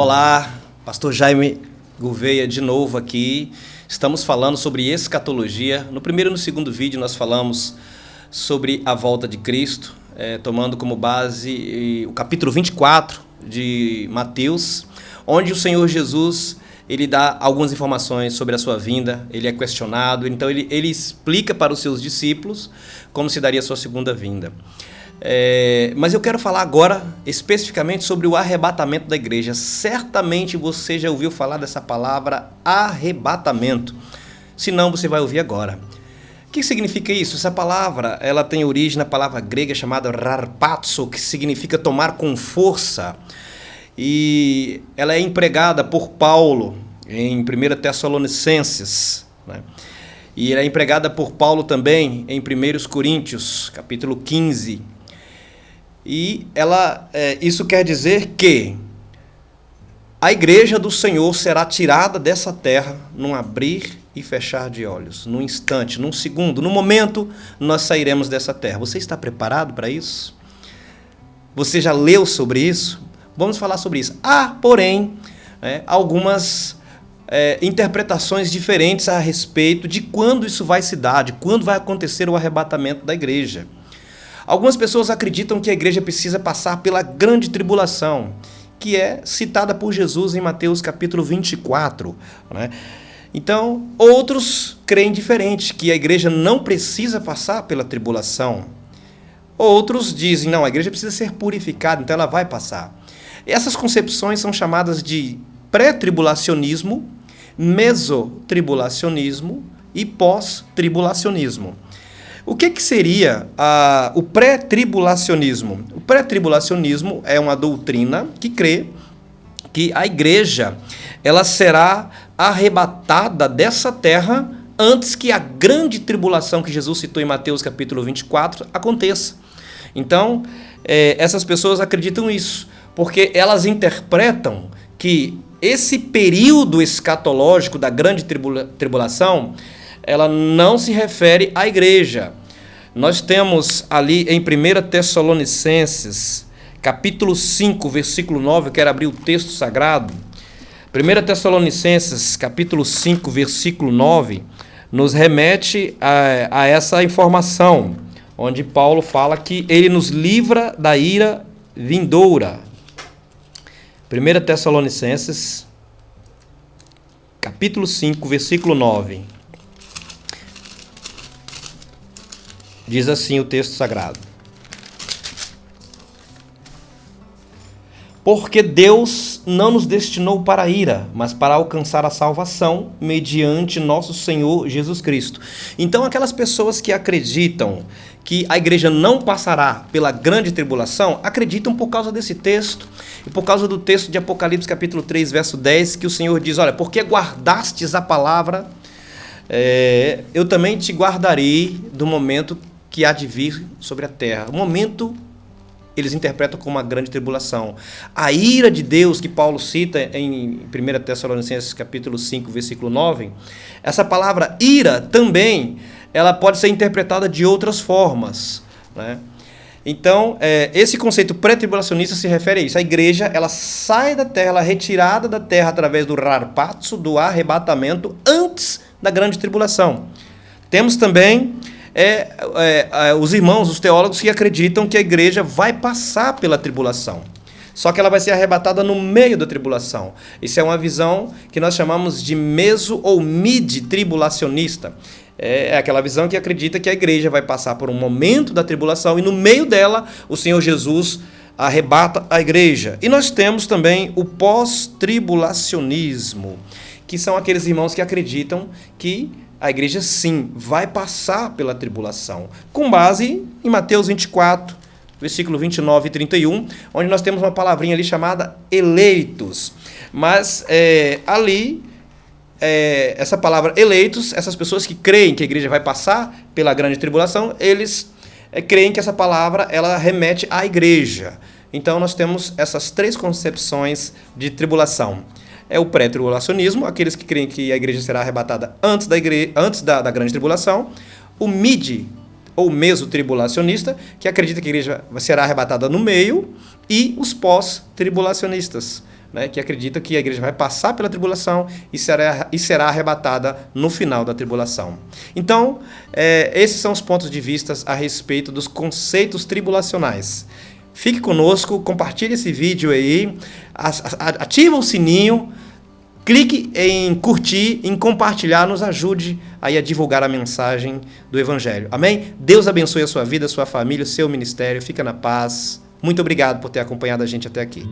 Olá, Pastor Jaime Gouveia de novo aqui. Estamos falando sobre escatologia. No primeiro e no segundo vídeo nós falamos sobre a volta de Cristo, tomando como base o capítulo 24 de Mateus, onde o Senhor Jesus ele dá algumas informações sobre a sua vinda, ele é questionado, então ele explica para os seus discípulos como se daria a sua segunda vinda. Mas eu quero falar agora especificamente sobre o arrebatamento da igreja. Certamente você já ouviu falar dessa palavra arrebatamento. Se não, você vai ouvir agora. O que significa isso? Essa palavra ela tem origem na palavra grega chamada rarpazo, que significa tomar com força. E ela é empregada por Paulo em 1 Tessalonicenses, né? E ela é empregada por Paulo também em 1 Coríntios, capítulo 15. E isso quer dizer que a igreja do Senhor será tirada dessa terra num abrir e fechar de olhos, num instante, num segundo, no momento nós sairemos dessa terra. Você está preparado para isso? Você já leu sobre isso? Vamos falar sobre isso. Há, porém, algumas interpretações diferentes a respeito de quando isso vai se dar, de quando vai acontecer o arrebatamento da igreja. Algumas pessoas acreditam que a igreja precisa passar pela grande tribulação, que é citada por Jesus em Mateus capítulo 24, né? Então, outros creem diferente, que a igreja não precisa passar pela tribulação. Outros dizem, não, a igreja precisa ser purificada, então ela vai passar. Essas concepções são chamadas de pré-tribulacionismo, mesotribulacionismo e pós-tribulacionismo. O que seria o pré-tribulacionismo? O pré-tribulacionismo é uma doutrina que crê que a igreja ela será arrebatada dessa terra antes que a grande tribulação que Jesus citou em Mateus capítulo 24 aconteça. Então, essas pessoas acreditam isso, porque elas interpretam que esse período escatológico da grande tribulação ela não se refere à igreja. Nós temos ali em 1 Tessalonicenses, capítulo 5, versículo 9, eu quero abrir o texto sagrado. 1 Tessalonicenses, capítulo 5, versículo 9, nos remete a essa informação, onde Paulo fala que ele nos livra da ira vindoura. 1 Tessalonicenses, capítulo 5, versículo 9. Diz assim o texto sagrado: porque Deus não nos destinou para a ira, mas para alcançar a salvação mediante nosso Senhor Jesus Cristo. Então, aquelas pessoas que acreditam que a igreja não passará pela grande tribulação, acreditam por causa desse texto, e por causa do texto de Apocalipse capítulo 3, verso 10, que o Senhor diz, olha, porque guardastes a palavra, eu também te guardarei do momento que há de vir sobre a terra. O momento eles interpretam como uma grande tribulação. A ira de Deus que Paulo cita em 1 Tessalonicenses capítulo 5, versículo 9, essa palavra ira também, ela pode ser interpretada de outras formas, né? Então, esse conceito pré-tribulacionista se refere a isso. A igreja, ela sai da terra, ela é retirada da terra através do rarpazo, do arrebatamento, antes da grande tribulação. Temos também os irmãos, os teólogos que acreditam que a igreja vai passar pela tribulação, só que ela vai ser arrebatada no meio da tribulação. Isso é uma visão que nós chamamos de meso ou mid-tribulacionista. É aquela visão que acredita que a igreja vai passar por um momento da tribulação e no meio dela o Senhor Jesus arrebata a igreja. E nós temos também o pós-tribulacionismo, que são aqueles irmãos que acreditam que a igreja, sim, vai passar pela tribulação, com base em Mateus 24, versículo 29 e 31, onde nós temos uma palavrinha ali chamada eleitos. Mas essa palavra eleitos, essas pessoas que creem que a igreja vai passar pela grande tribulação, eles creem que essa palavra ela remete à igreja. Então, nós temos essas três concepções de tribulação. É o pré-tribulacionismo, aqueles que creem que a igreja será arrebatada antes da grande tribulação. O mid, ou mesotribulacionista, que acredita que a igreja será arrebatada no meio. E os pós-tribulacionistas, né, que acredita que a igreja vai passar pela tribulação e será arrebatada no final da tribulação. Então, esses são os pontos de vista a respeito dos conceitos tribulacionais. Fique conosco, compartilhe esse vídeo aí, ativa o sininho, clique em curtir, em compartilhar, nos ajude aí a divulgar a mensagem do Evangelho. Amém? Deus abençoe a sua vida, a sua família, o seu ministério. Fica na paz. Muito obrigado por ter acompanhado a gente até aqui.